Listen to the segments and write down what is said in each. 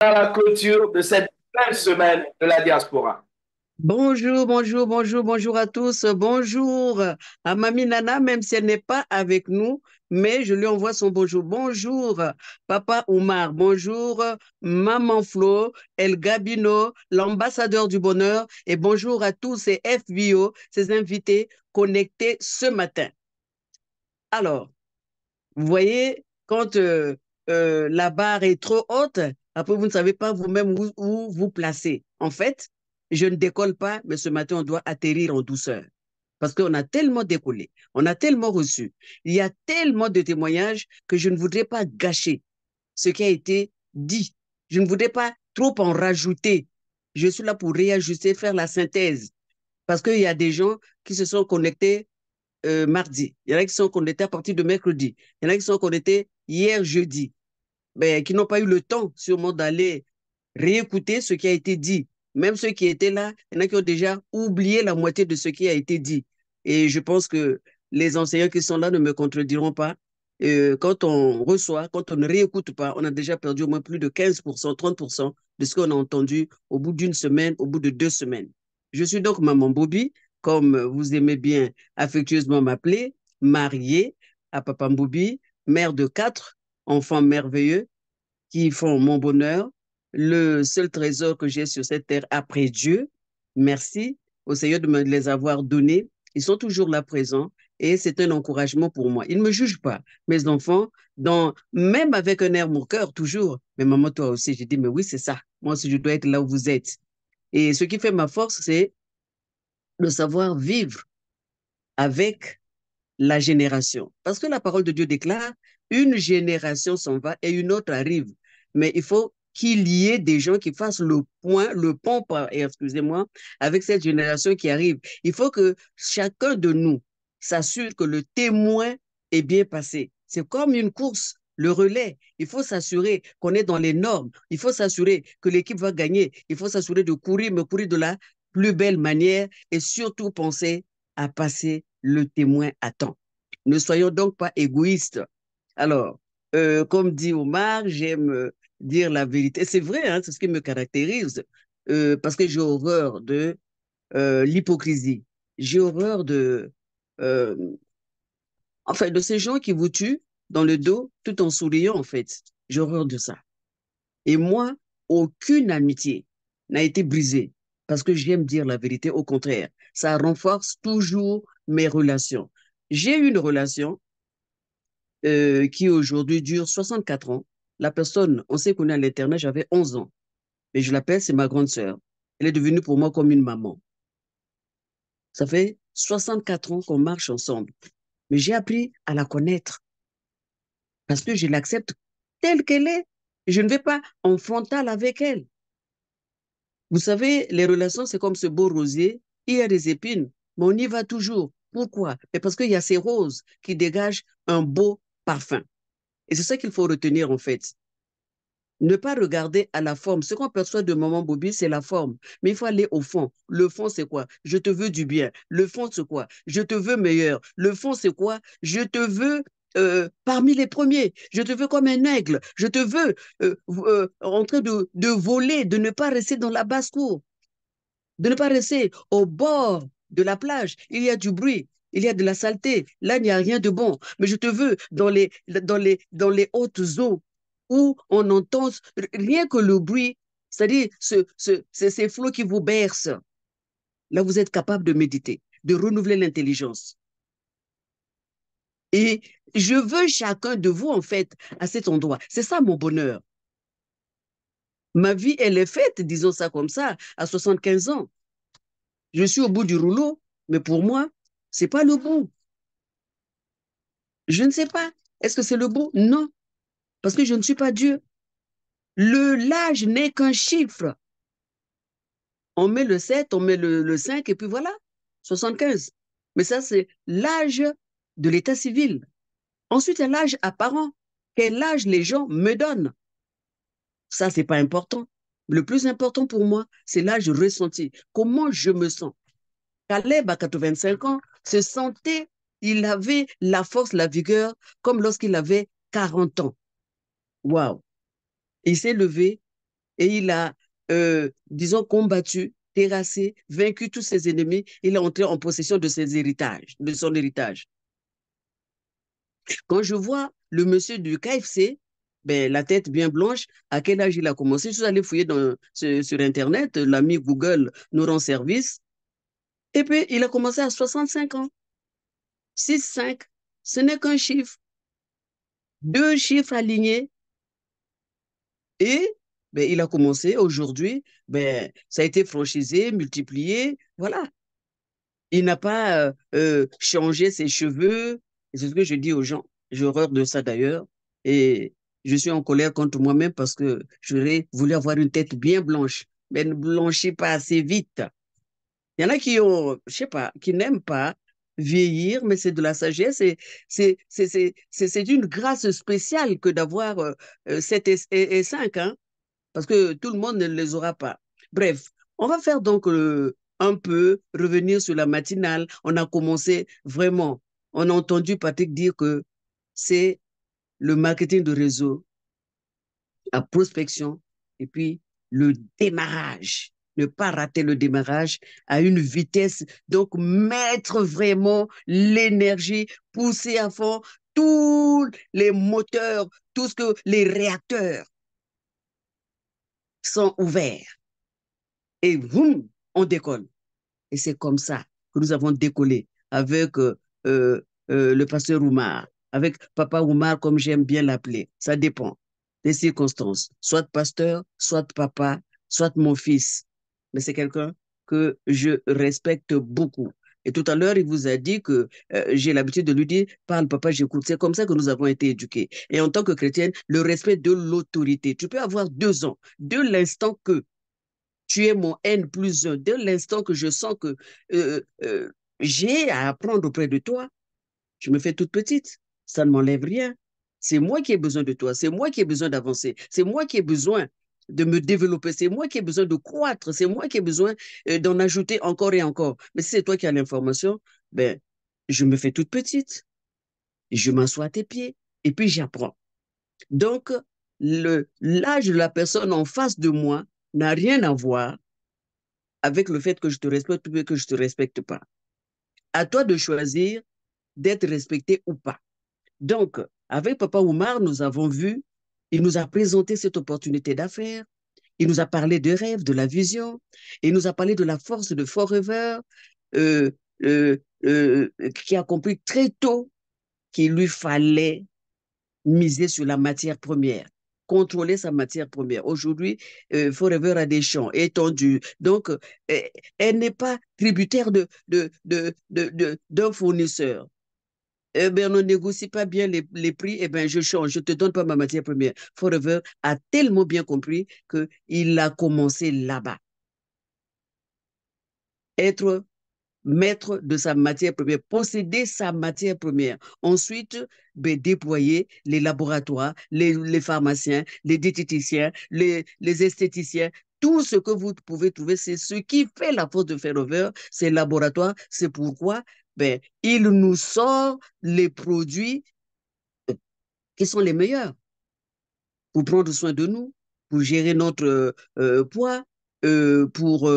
À la clôture de cette belle semaine de la diaspora. Bonjour, bonjour, bonjour, bonjour à tous. Bonjour à Mamie Nana, même si elle n'est pas avec nous, mais je lui envoie son bonjour. Bonjour, Papa Oumar. Bonjour, Maman Flo, El Gabino, l'ambassadeur du bonheur. Et bonjour à tous ces FBO, ces invités connectés ce matin. Alors, vous voyez, quand la barre est trop haute, après vous ne savez pas vous-même où vous placer. En fait, je ne décolle pas, mais ce matin, on doit atterrir en douceur. Parce qu'on a tellement décollé, on a tellement reçu, il y a tellement de témoignages que je ne voudrais pas gâcher ce qui a été dit. Je ne voudrais pas trop en rajouter. Je suis là pour réajuster, faire la synthèse. Parce qu'il y a des gens qui se sont connectés mardi. Il y en a qui sont connectés à partir de mercredi. Il y en a qui sont connectés hier jeudi, mais qui n'ont pas eu le temps sûrement d'aller réécouter ce qui a été dit. Même ceux qui étaient là, il y en a qui ont déjà oublié la moitié de ce qui a été dit. Et je pense que les enseignants qui sont là ne me contrediront pas. Quand on reçoit, quand on ne réécoute pas, on a déjà perdu au moins plus de 15%, 30% de ce qu'on a entendu au bout d'une semaine, au bout de 2 semaines. Je suis donc Maman Bobby, comme vous aimez bien affectueusement m'appeler, mariée à Papa Bobby, mère de 4 enfants merveilleux qui font mon bonheur, le seul trésor que j'ai sur cette terre après Dieu. Merci au Seigneur de me les avoir donnés. Ils sont toujours là présents et c'est un encouragement pour moi. Ils ne me jugent pas, mes enfants, même avec un air moqueur, toujours. Mais maman, toi aussi, j'ai dit, mais oui, c'est ça. Moi aussi, je dois être là où vous êtes. Et ce qui fait ma force, c'est de savoir vivre avec la génération. Parce que la parole de Dieu déclare, une génération s'en va et une autre arrive. Mais il faut qu'il y ait des gens qui fassent le point, le pont, excusez-moi, avec cette génération qui arrive. Il faut que chacun de nous s'assure que le témoin est bien passé. C'est comme une course, le relais. Il faut s'assurer qu'on est dans les normes. Il faut s'assurer que l'équipe va gagner. Il faut s'assurer de courir, mais courir de la plus belle manière et surtout penser à passer le témoin à temps. Ne soyons donc pas égoïstes. Alors, comme dit Omar, j'aime dire la vérité. C'est vrai, hein, c'est ce qui me caractérise, parce que j'ai horreur de l'hypocrisie. J'ai horreur euh, enfin, de ces gens qui vous tuent dans le dos tout en souriant, en fait. J'ai horreur de ça. Et moi, aucune amitié n'a été brisée parce que j'aime dire la vérité. Au contraire, ça renforce toujours mes relations. J'ai eu une relation qui aujourd'hui dure 64 ans. La personne, on s'est connu à l'Internet, j'avais 11 ans. Mais je l'appelle, c'est ma grande sœur. Elle est devenue pour moi comme une maman. Ça fait 64 ans qu'on marche ensemble. Mais j'ai appris à la connaître parce que je l'accepte telle qu'elle est. Je ne vais pas en frontal avec elle. Vous savez, les relations, c'est comme ce beau rosier. Il y a des épines, mais on y va toujours. Pourquoi? Mais parce qu'il y a ces roses qui dégagent un beau parfum. Et c'est ça qu'il faut retenir en fait. Ne pas regarder à la forme. Ce qu'on perçoit de Maman Bobby, c'est la forme. Mais il faut aller au fond. Le fond, c'est quoi? Je te veux du bien. Le fond, c'est quoi? Je te veux meilleur. Le fond, c'est quoi? Je te veux parmi les premiers. Je te veux comme un aigle. Je te veux en train de voler, de ne pas rester dans la basse-cour, de ne pas rester au bord de la plage. Il y a du bruit. Il y a de la saleté. Là, il n'y a rien de bon. Mais je te veux dans les hautes eaux où on entend rien que le bruit, c'est-à-dire ces flots qui vous bercent. Là, vous êtes capable de méditer, de renouveler l'intelligence. Et je veux chacun de vous, en fait, à cet endroit. C'est ça mon bonheur. Ma vie, elle est faite, disons ça comme ça, à 75 ans. Je suis au bout du rouleau, mais pour moi, c'est pas le bout. Je ne sais pas. Est-ce que c'est le bout? Non, parce que je ne suis pas Dieu. L'âge n'est qu'un chiffre. On met le 7, on met le 5, et puis voilà, 75. Mais ça, c'est l'âge de l'état civil. Ensuite, il y a l'âge apparent. Quel âge les gens me donnent? Ça, c'est pas important. Le plus important pour moi, c'est l'âge ressenti. Comment je me sens? Caleb, à 85 ans, se sentait, il avait la force, la vigueur, comme lorsqu'il avait 40 ans. Waouh! Il s'est levé, et il a, disons, combattu, terrassé, vaincu tous ses ennemis. Il est entré en possession de ses héritages, de son héritage. Quand je vois le monsieur du KFC, ben, la tête bien blanche, à quel âge il a commencé? Je suis allé fouiller sur Internet, l'ami Google nous rend service. Et puis, il a commencé à 65 ans. 6, 5, ce n'est qu'un chiffre. Deux chiffres alignés. Et ben, il a commencé aujourd'hui, ben, ça a été franchisé, multiplié. Voilà. Il n'a pas changé ses cheveux. C'est ce que je dis aux gens. J'ai horreur de ça d'ailleurs. Et je suis en colère contre moi-même parce que j'aurais voulu avoir une tête bien blanche, mais ne blanchit pas assez vite. Il y en a qui ont, je sais pas, qui n'aiment pas vieillir, mais c'est de la sagesse et c'est une grâce spéciale que d'avoir 7 et 5, hein, parce que tout le monde ne les aura pas. Bref, on va faire donc un peu revenir sur la matinale. On a commencé vraiment, on a entendu Patrick dire que c'est le marketing de réseau, la prospection et puis le démarrage. Ne pas rater le démarrage à une vitesse, donc mettre vraiment l'énergie, pousser à fond tous les moteurs, tout ce que les réacteurs sont ouverts. Et boum, on décolle. Et c'est comme ça que nous avons décollé avec le pasteur Oumar, avec Papa Oumar, comme j'aime bien l'appeler. Ça dépend des circonstances. Soit pasteur, soit papa, soit mon fils. Mais c'est quelqu'un que je respecte beaucoup. Et tout à l'heure, il vous a dit que j'ai l'habitude de lui dire, parle papa, j'écoute. C'est comme ça que nous avons été éduqués. Et en tant que chrétienne, le respect de l'autorité. Tu peux avoir 2 ans, de l'instant que tu es mon N+1. Dès l'instant que je sens que euh, euh, j'ai à apprendre auprès de toi, je me fais toute petite. Ça ne m'enlève rien. C'est moi qui ai besoin de toi. C'est moi qui ai besoin d'avancer. C'est moi qui ai besoin de me développer. C'est moi qui ai besoin de croître. C'est moi qui ai besoin d'en ajouter encore et encore. Mais si c'est toi qui as l'information, ben, je me fais toute petite. Je m'assois à tes pieds et puis j'apprends. Donc, l'âge de la personne en face de moi n'a rien à voir avec le fait que je te respecte ou que je ne te respecte pas. À toi de choisir d'être respecté ou pas. Donc, avec Papa Oumar, nous avons vu, il nous a présenté cette opportunité d'affaires, il nous a parlé de rêve, de la vision, il nous a parlé de la force de Forever, euh, euh, qui a compris très tôt qu'il lui fallait miser sur la matière première, contrôler sa matière première. Aujourd'hui, Forever a des champs étendus. Donc, elle n'est pas tributaire d'un fournisseur. Eh bien, on ne négocie pas bien les prix, eh bien, je change, je ne te donne pas ma matière première. Forever a tellement bien compris qu'il a commencé là-bas. Être maître de sa matière première, posséder sa matière première. Ensuite, ben, déployer les laboratoires, les pharmaciens, les diététiciens, les esthéticiens, tout ce que vous pouvez trouver, c'est ce qui fait la force de Ferrover, ces laboratoires. C'est pourquoi ben, il nous sort les produits qui sont les meilleurs pour prendre soin de nous, pour gérer notre poids, pour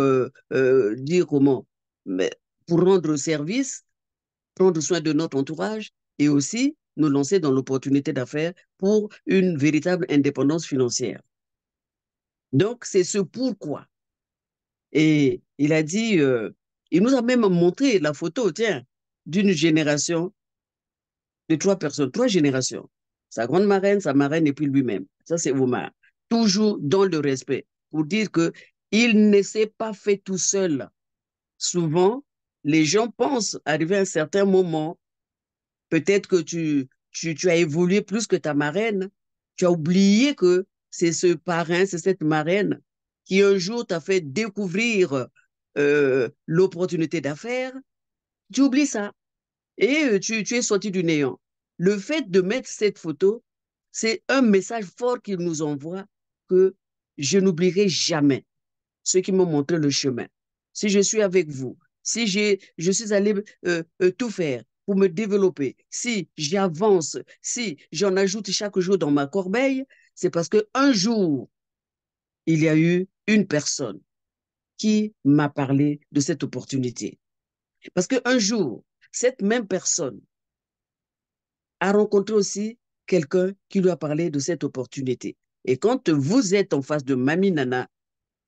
dire comment, mais pour rendre service, prendre soin de notre entourage et aussi nous lancer dans l'opportunité d'affaires pour une véritable indépendance financière. Donc, c'est ce pourquoi. Et il a dit, il nous a même montré la photo, tiens, d'une génération de 3 personnes, 3 générations. Sa grande marraine, sa marraine et puis lui-même. Ça, c'est Omar. Toujours dans le respect. Pour dire que il ne s'est pas fait tout seul. Souvent, les gens pensent, arrivé à un certain moment, peut-être que tu as évolué plus que ta marraine. Tu as oublié que c'est ce parrain, c'est cette marraine qui un jour t'a fait découvrir l'opportunité d'affaires. Tu oublies ça et tu es sorti du néant. Le fait de mettre cette photo, c'est un message fort qu'il nous envoie que je n'oublierai jamais ceux qui m'ont montré le chemin. Si je suis avec vous, si je suis allé tout faire pour me développer, si j'avance, si j'en ajoute chaque jour dans ma corbeille, c'est parce qu'un jour, il y a eu une personne qui m'a parlé de cette opportunité. Parce qu'un jour, cette même personne a rencontré aussi quelqu'un qui lui a parlé de cette opportunité. Et quand vous êtes en face de Mami Nana,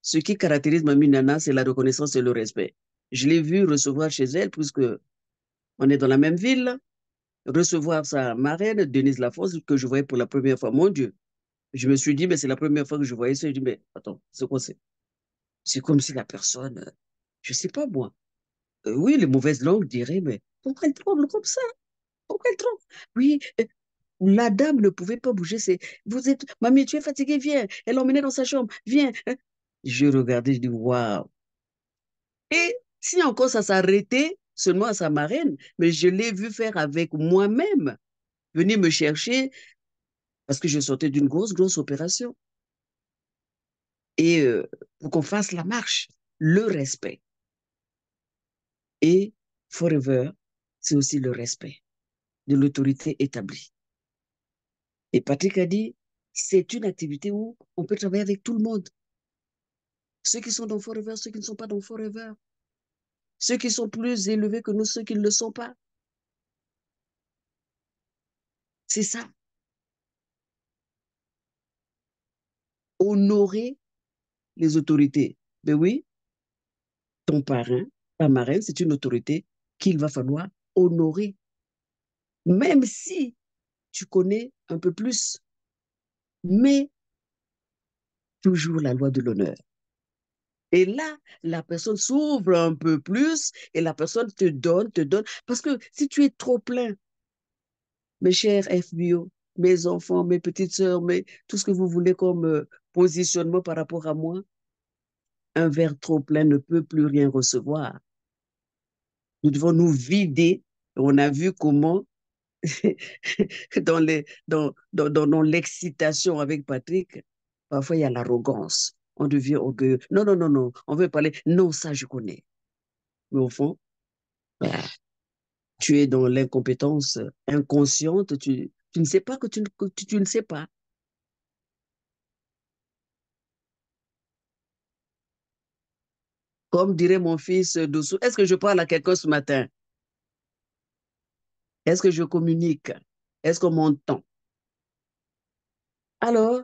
ce qui caractérise Mami Nana, c'est la reconnaissance et le respect. Je l'ai vu recevoir chez elle, puisque on est dans la même ville, recevoir sa marraine, Denise Lafosse, que je voyais pour la première fois. Mon Dieu, je me suis dit, mais c'est la première fois que je voyais ça. Je dis, mais attends, c'est quoi c'est? C'est comme si la personne, je sais pas moi, oui, les mauvaises langues diraient, mais pourquoi elle tremble comme ça? Pourquoi elle tremble? Oui, la dame ne pouvait pas bouger. Vous êtes, mamie, tu es fatiguée, viens. Elle l'emmenait dans sa chambre, viens. Je regardais, je dis, waouh. Et si encore ça s'arrêtait seulement à sa marraine, mais je l'ai vu faire avec moi-même, venir me chercher parce que je sortais d'une grosse, grosse opération. Et pour qu'on fasse la marche, le respect. Et forever, c'est aussi le respect de l'autorité établie. Et Patrick a dit, c'est une activité où on peut travailler avec tout le monde. Ceux qui sont dans Forever, ceux qui ne sont pas dans Forever. Ceux qui sont plus élevés que nous, ceux qui ne le sont pas. C'est ça. Honorer les autorités. Ben oui, ton parrain, ta marraine, c'est une autorité qu'il va falloir honorer. Même si tu connais un peu plus, mais toujours la loi de l'honneur. Et là, la personne s'ouvre un peu plus et la personne te donne, te donne. Parce que si tu es trop plein, mes chers FBO, mes enfants, mes petites sœurs, tout ce que vous voulez comme positionnement par rapport à moi, un verre trop plein ne peut plus rien recevoir. Nous devons nous vider. On a vu comment, dans l'excitation avec Patrick, parfois il y a l'arrogance. On devient orgueilleux. Non, non, non, non. On veut parler. Non, ça, je connais. Mais au fond, bah, tu es dans l'incompétence inconsciente. Tu ne sais pas que tu ne sais pas. Comme dirait mon fils Doussou, est-ce que je parle à quelqu'un ce matin? Est-ce que je communique? Est-ce qu'on m'entend? Alors,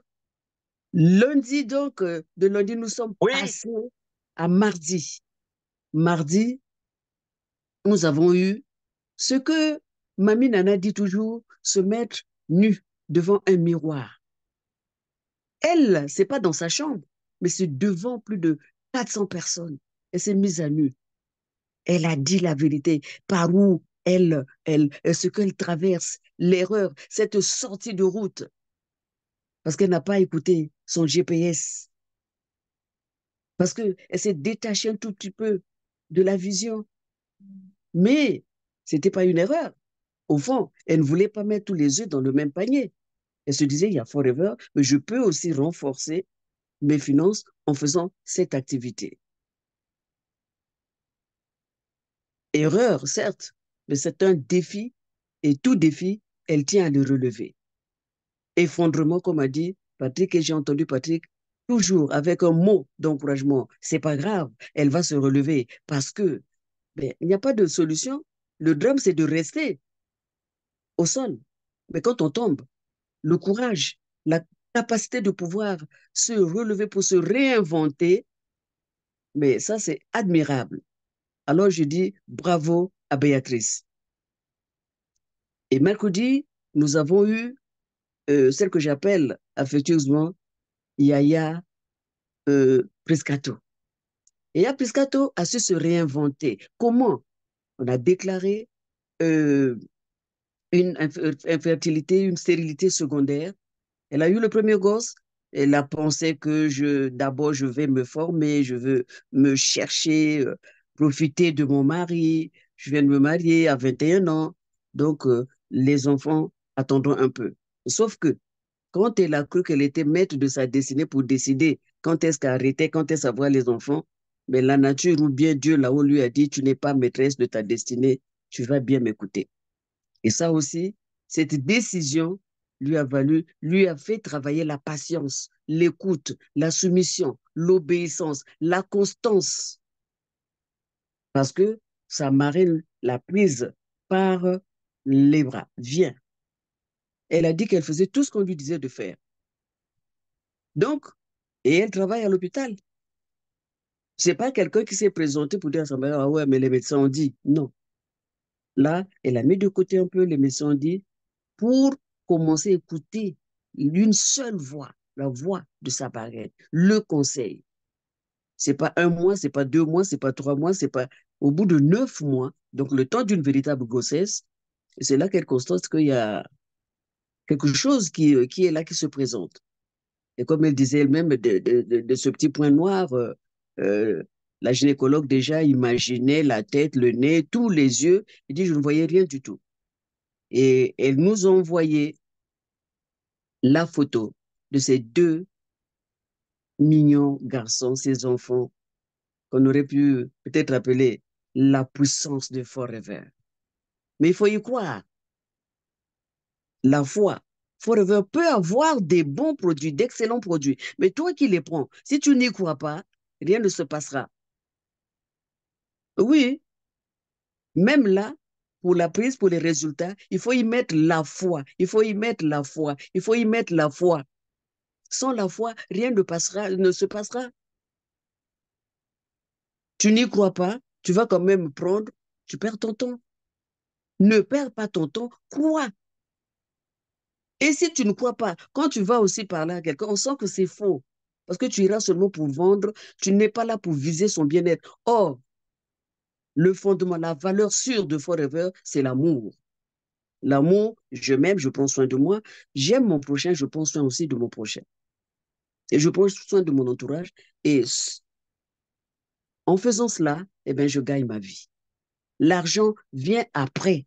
lundi, donc, de lundi, nous sommes Oui, passés à mardi. Mardi, nous avons eu ce que Mamie Nana dit toujours, se mettre nu devant un miroir. Elle, c'est pas dans sa chambre, mais c'est devant plus de 400 personnes. Elle s'est mise à nu. Elle a dit la vérité, par où ce qu'elle traverse, l'erreur, cette sortie de route, parce qu'elle n'a pas écouté son GPS, parce qu'elle s'est détachée un tout petit peu de la vision. Mais ce n'était pas une erreur. Au fond, elle ne voulait pas mettre tous les œufs dans le même panier. Elle se disait, il y a Forever, mais je peux aussi renforcer mes finances en faisant cette activité. Erreur, certes, mais c'est un défi et tout défi, elle tient à le relever. Effondrement, comme a dit Patrick, et j'ai entendu Patrick toujours avec un mot d'encouragement. C'est pas grave, elle va se relever parce que ben, il n'y a pas de solution. Le drame, c'est de rester au sol. Mais quand on tombe, le courage, la capacité de pouvoir se relever pour se réinventer, mais ça, c'est admirable. Alors, je dis bravo à Béatrice. Et mercredi, nous avons eu celle que j'appelle affectueusement Yaya Priscato. Yaya Priscato a su se réinventer. Comment? On a déclaré euh, une infertilité, une stérilité secondaire. Elle a eu le premier gosse. Elle a pensé que d'abord, je vais me former, je veux me chercher, profiter de mon mari. Je viens de me marier à 21 ans. Donc, les enfants attendront un peu. Sauf que quand elle a cru qu'elle était maître de sa destinée pour décider quand est-ce qu'arrêter, quand est-ce avoir les enfants, mais la nature ou bien Dieu là-haut lui a dit, tu n'es pas maîtresse de ta destinée, tu vas bien m'écouter. Et ça aussi, cette décision lui a fait travailler la patience, l'écoute, la soumission, l'obéissance, la constance. Parce que sa marraine l'a prise par les bras. Viens. Elle a dit qu'elle faisait tout ce qu'on lui disait de faire. Donc, et elle travaille à l'hôpital. C'est pas quelqu'un qui s'est présenté pour dire à sa mère, ah ouais, mais les médecins ont dit. Non. Là, elle a mis de côté un peu les médecins ont dit pour commencer à écouter une seule voix, la voix de sa marraine, le conseil. C'est pas un mois, c'est pas 2 mois, c'est pas 3 mois, c'est pas au bout de 9 mois, donc le temps d'une véritable grossesse, c'est là qu'elle constate qu'il y a quelque chose qui est là, qui se présente. Et comme elle disait elle-même, de ce petit point noir, euh, la gynécologue déjà imaginait la tête, le nez, tous les yeux. Elle dit, je ne voyais rien du tout. Et elle nous a envoyé la photo de ces deux mignons garçons, ces enfants, qu'on aurait pu peut-être appeler la puissance de Forever. Mais il faut y croire. La foi. Forever peut avoir des bons produits, d'excellents produits. Mais toi qui les prends, si tu n'y crois pas, rien ne se passera. Oui, même là, pour la prise, pour les résultats, il faut y mettre la foi. Il faut y mettre la foi. Il faut y mettre la foi. Sans la foi, rien ne passera, ne se passera. Tu n'y crois pas, tu vas quand même prendre, tu perds ton temps. Ne perds pas ton temps, crois. Et si tu ne crois pas, quand tu vas aussi parler à quelqu'un, on sent que c'est faux. Parce que tu iras seulement pour vendre, tu n'es pas là pour viser son bien-être. Or, le fondement, la valeur sûre de Forever, c'est l'amour. L'amour, je m'aime, je prends soin de moi. J'aime mon prochain, je prends soin aussi de mon prochain. Et je prends soin de mon entourage. Et en faisant cela, eh bien, je gagne ma vie. L'argent vient après.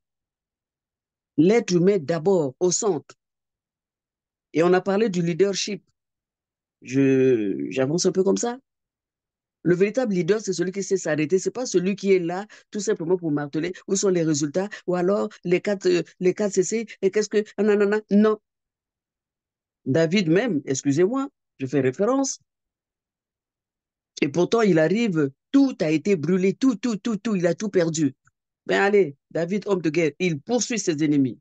L'être humain d'abord, au centre. Et on a parlé du leadership. J'avance un peu comme ça. Le véritable leader, c'est celui qui sait s'arrêter. C'est pas celui qui est là tout simplement pour marteler où sont les résultats ou alors les quatre CC et qu'est-ce que... Nanana. Non. David même, excusez-moi, je fais référence. Et pourtant, il arrive, tout a été brûlé, tout, il a tout perdu. Ben allez, David, homme de guerre, il poursuit ses ennemis.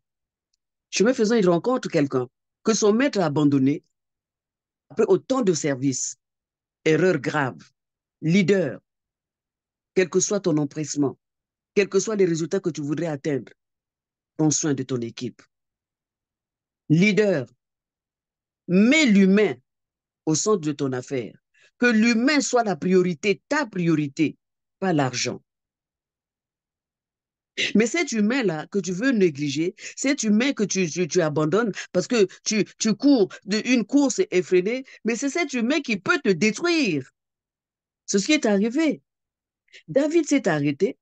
Chemin faisant, il rencontre quelqu'un que son maître a abandonné après autant de services. Erreur grave. Leader, quel que soit ton empressement, quels que soient les résultats que tu voudrais atteindre, prends soin de ton équipe. Leader, mets l'humain au centre de ton affaire. Que l'humain soit la priorité, ta priorité, pas l'argent. Mais cet humain-là que tu veux négliger, cet humain que tu abandonnes parce que tu cours d'une course effrénée, mais c'est cet humain qui peut te détruire. C'est ce qui est arrivé. David s'est arrêté.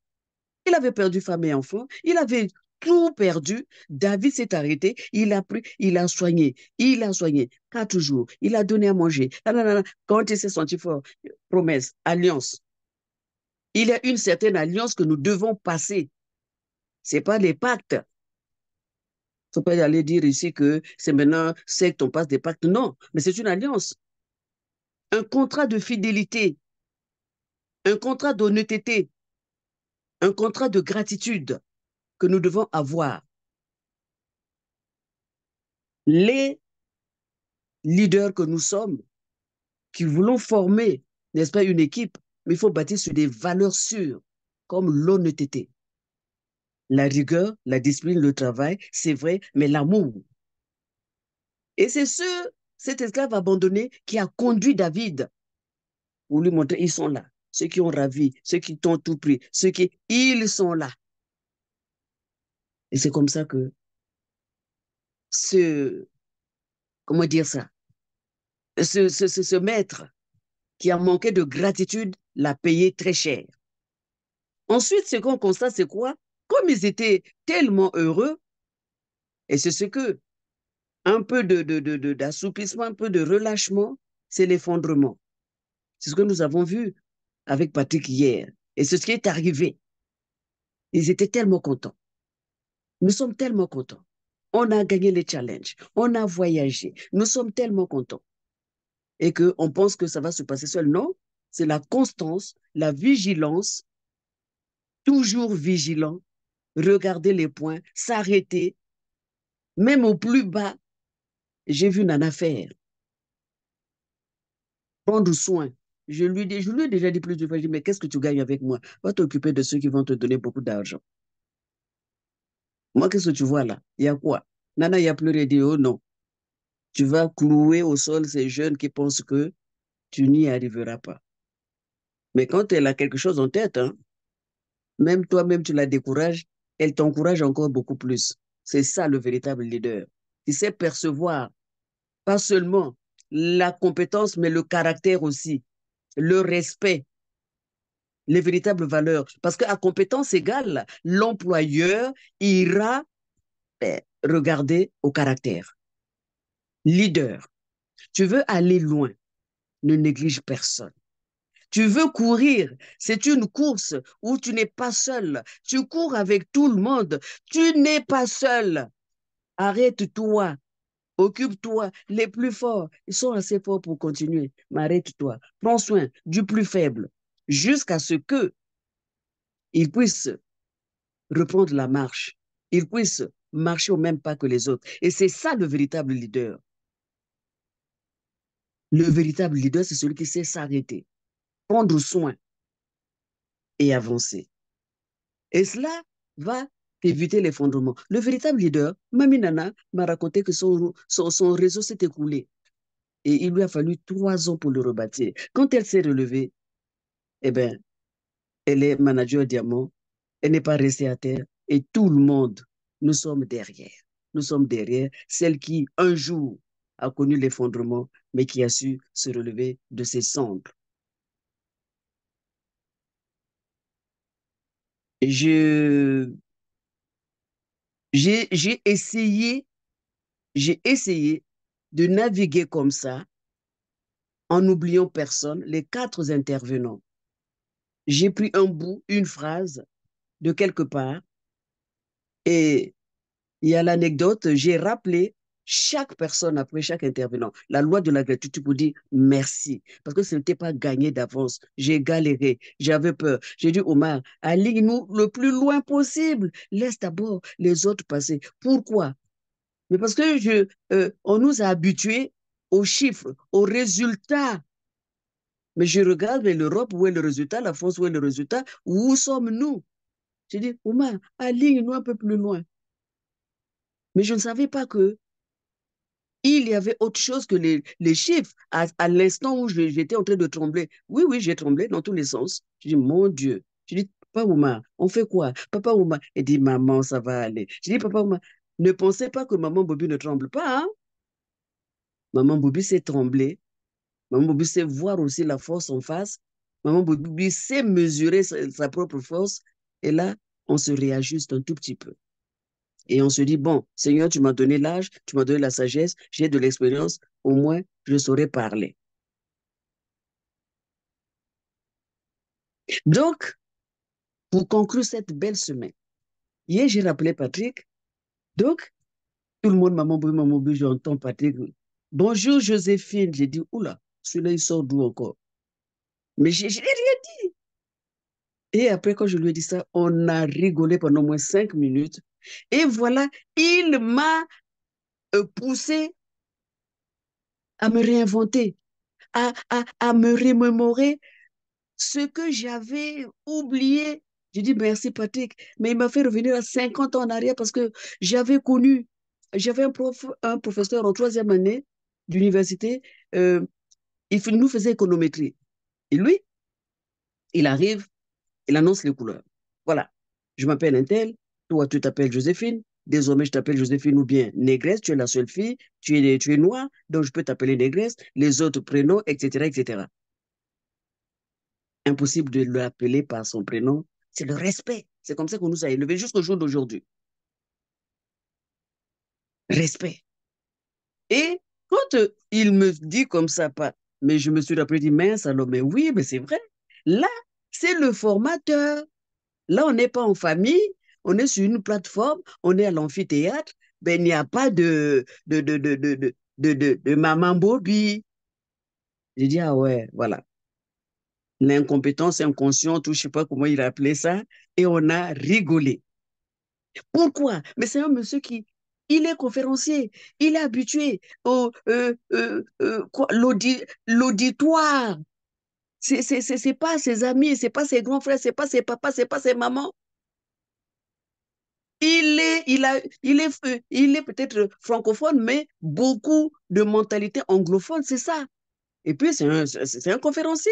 Il avait perdu femme et enfant. Il avait tout perdu. David s'est arrêté. Il a pris, il a soigné. Il a soigné 4 jours. Il a donné à manger. Quand il s'est senti fort, promesse, alliance. Il y a une certaine alliance que nous devons passer. Ce n'est pas les pactes. Il ne faut pas aller dire ici que c'est maintenant, c'est qu'on passe des pactes. Non, mais c'est une alliance. Un contrat de fidélité, un contrat d'honnêteté, un contrat de gratitude que nous devons avoir. Les leaders que nous sommes, qui voulons former, n'est-ce pas, une équipe, mais il faut bâtir sur des valeurs sûres, comme l'honnêteté. La rigueur, la discipline, le travail, c'est vrai, mais l'amour. Et c'est cet esclave abandonné qui a conduit David pour lui montrer, ils sont là. Ceux qui ont ravi, ceux qui t'ont tout pris, ils sont là. Et c'est comme ça que ce, comment dire ça, ce maître qui a manqué de gratitude l'a payé très cher. Ensuite, ce qu'on constate, c'est quoi? Comme ils étaient tellement heureux, et c'est ce que, un peu d'assouplissement, un peu de relâchement, c'est l'effondrement. C'est ce que nous avons vu avec Patrick hier. Et c'est ce qui est arrivé. Ils étaient tellement contents. Nous sommes tellement contents. On a gagné les challenges, on a voyagé, nous sommes tellement contents. Et qu'on pense que ça va se passer seul. Non, c'est la constance, la vigilance, toujours vigilant, regarder les points, s'arrêter, même au plus bas. J'ai vu Nana faire, prendre soin. Je lui ai déjà dit plusieurs fois, je dis, mais qu'est-ce que tu gagnes avec moi? Va t'occuper de ceux qui vont te donner beaucoup d'argent. Moi, qu'est-ce que tu vois là? Il y a quoi? Nana, il y a pleuré, dit, oh non, tu vas clouer au sol ces jeunes qui pensent que tu n'y arriveras pas. Mais quand elle a quelque chose en tête, hein, même toi-même, tu la décourages, elle t'encourage encore beaucoup plus. C'est ça le véritable leader. Il sait percevoir pas seulement la compétence, mais le caractère aussi, le respect, les véritables valeurs. Parce qu'à compétence égale, l'employeur ira regarder au caractère. Leader, tu veux aller loin, ne néglige personne. Tu veux courir, c'est une course où tu n'es pas seul. Tu cours avec tout le monde. Tu n'es pas seul. Arrête-toi. Occupe-toi. Les plus forts, ils sont assez forts pour continuer. Mais arrête-toi. Prends soin du plus faible jusqu'à ce que il puisse reprendre la marche. Il puisse marcher au même pas que les autres. Et c'est ça le véritable leader. Le véritable leader, c'est celui qui sait s'arrêter, prendre soin et avancer. Et cela va éviter l'effondrement. Le véritable leader, Mami Nana, m'a raconté que son réseau s'est écroulé. Et il lui a fallu 3 ans pour le rebâtir. Quand elle s'est relevée, eh bien, elle est manager diamant, elle n'est pas restée à terre. Et tout le monde, nous sommes derrière. Nous sommes derrière celle qui, un jour, a connu l'effondrement, mais qui a su se relever de ses cendres. Je, j'ai essayé J'ai essayé de naviguer comme ça, en n'oubliant personne, les 4 intervenants. J'ai pris un bout, une phrase de quelque part, et il y a l'anecdote, j'ai rappelé chaque personne après chaque intervenant. La loi de la gratitude pour dire merci, parce que ce n'était pas gagné d'avance. J'ai galéré, j'avais peur. J'ai dit, Omar, aligne-nous le plus loin possible. Laisse d'abord les autres passer. Pourquoi? Mais parce que on nous a habitués aux chiffres, aux résultats. Mais je regarde, mais l'Europe, où est le résultat? La France, où est le résultat? Où sommes-nous? J'ai dit, Oumar, aligne-nous un peu plus loin. Mais je ne savais pas que il y avait autre chose que les chiffres. À l'instant où j'étais en train de trembler, oui, oui, j'ai tremblé dans tous les sens. Je dis, mon Dieu. Je dis, Papa Oumar, on fait quoi? Papa Oumar. Il dit, maman, ça va aller. Je dis, Papa Oumar, ne pensez pas que maman Bobby ne tremble pas, hein? Maman Bobby sait trembler. Maman Bobby sait voir aussi la force en face. Maman Bobby sait mesurer sa propre force. Et là, on se réajuste un tout petit peu. Et on se dit, bon, Seigneur, tu m'as donné l'âge, tu m'as donné la sagesse, j'ai de l'expérience, au moins, je saurais parler. Donc, pour conclure cette belle semaine, hier, j'ai rappelé Patrick. Donc, tout le monde, maman Bobby, j'entends Patrick. Bonjour, Joséphine. J'ai dit, oula, celui-là, il sort d'où encore? Mais je n'ai rien dit. Et après, quand je lui ai dit ça, on a rigolé pendant au moins 5 minutes. Et voilà, il m'a poussé à me réinventer, à me remémorer ce que j'avais oublié. J'ai dit merci Patrick, mais il m'a fait revenir à 50 ans en arrière parce que j'avais un professeur en 3e année d'université, euh, il nous faisait économétrie. Et lui, il arrive, il annonce les couleurs. Voilà, je m'appelle Intel, toi tu t'appelles Joséphine, désormais je t'appelle Joséphine ou bien Négresse, tu es la seule fille, tu es noire, donc je peux t'appeler Négresse, les autres prénoms, etc., etc. Impossible de l'appeler par son prénom, c'est le respect. C'est comme ça qu'on nous a élevés jusqu'au jour d'aujourd'hui. Respect. Et quand il me dit comme ça, pas, mais je me suis rappelé, dit, mince, alors, mais oui, mais c'est vrai. Là, c'est le formateur. Là, on n'est pas en famille, on est sur une plateforme, on est à l'amphithéâtre. ben, il n'y a pas de maman Bobby. J'ai dit, ah ouais, voilà. L'incompétence inconsciente, ou je ne sais pas comment il a appelé ça, et on a rigolé. Pourquoi? Mais c'est un monsieur qui, il est conférencier, il est habitué au l'auditoire. C'est pas ses amis, c'est pas ses grands frères, c'est pas ses papas, c'est pas ses mamans. Il est peut-être francophone, mais beaucoup de mentalité anglophone, c'est ça. Et puis, c'est un conférencier,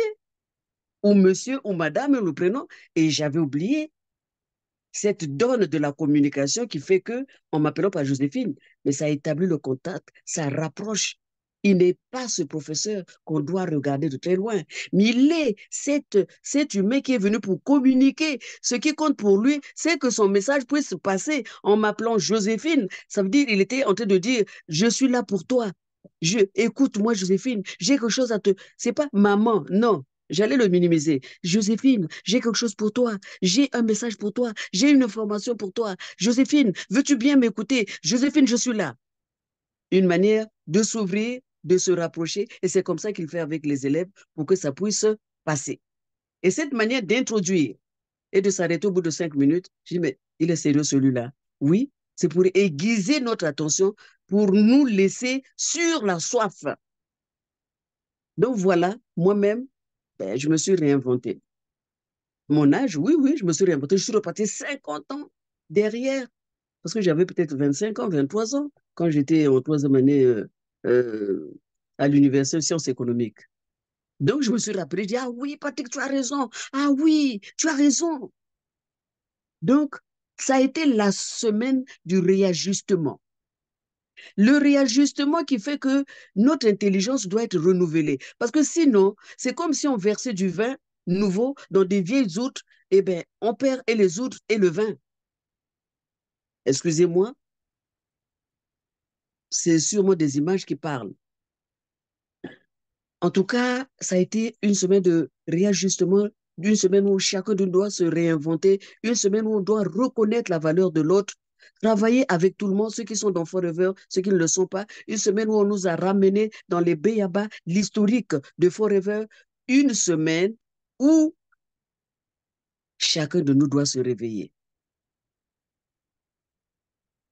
ou monsieur, ou madame, le prénom. Et j'avais oublié cette donne de la communication qui fait que, en m'appelant par Joséphine, mais ça établit le contact, ça rapproche. Il n'est pas ce professeur qu'on doit regarder de très loin, mais il est cet humain qui est venu pour communiquer. Ce qui compte pour lui, c'est que son message puisse passer en m'appelant Joséphine. Ça veut dire qu'il était en train de dire, je suis là pour toi. Écoute-moi, Joséphine, j'ai quelque chose à te... C'est pas maman, non. J'allais le minimiser. Joséphine, j'ai quelque chose pour toi. J'ai un message pour toi. J'ai une information pour toi. Joséphine, veux-tu bien m'écouter? Joséphine, je suis là. Une manière de s'ouvrir, de se rapprocher. Et c'est comme ça qu'il fait avec les élèves pour que ça puisse passer. Et cette manière d'introduire et de s'arrêter au bout de 5 minutes, je dis, mais il est sérieux celui-là. Oui, c'est pour aiguiser notre attention, pour nous laisser sur la soif. Donc voilà, moi-même, ben, je me suis réinventé. Mon âge, oui, oui, je me suis réinventé. Je suis reparti 50 ans derrière, parce que j'avais peut-être 25 ans, 23 ans, quand j'étais en troisième année euh, à l'université de sciences économiques. Donc, je me suis rappelé, je dis, ah oui, Patrick, tu as raison. Ah oui, tu as raison. Donc, ça a été la semaine du réajustement. Le réajustement qui fait que notre intelligence doit être renouvelée. Parce que sinon, c'est comme si on versait du vin nouveau dans des vieilles outres, eh bien, on perd et les outres et le vin. Excusez-moi, c'est sûrement des images qui parlent. En tout cas, ça a été une semaine de réajustement, une semaine où chacun de nous doit se réinventer, une semaine où on doit reconnaître la valeur de l'autre, travailler avec tout le monde, ceux qui sont dans Forever, ceux qui ne le sont pas, une semaine où on nous a ramené dans les Béyaba, l'historique de Forever, une semaine où chacun de nous doit se réveiller.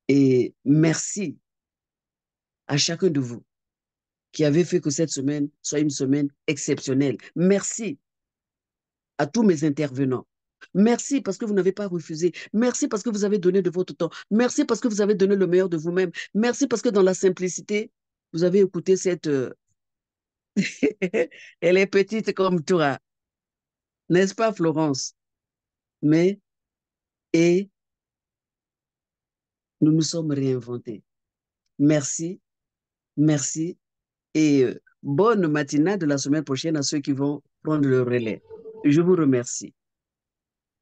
Et merci à chacun de vous qui avez fait que cette semaine soit une semaine exceptionnelle. Merci à tous mes intervenants. Merci parce que vous n'avez pas refusé. Merci parce que vous avez donné de votre temps. Merci parce que vous avez donné le meilleur de vous-même. Merci parce que dans la simplicité, vous avez écouté cette... Elle est petite comme toi, n'est-ce pas, Florence? Mais, et nous nous sommes réinventés. Merci, merci et bonne matinée de la semaine prochaine à ceux qui vont prendre le relais. Je vous remercie.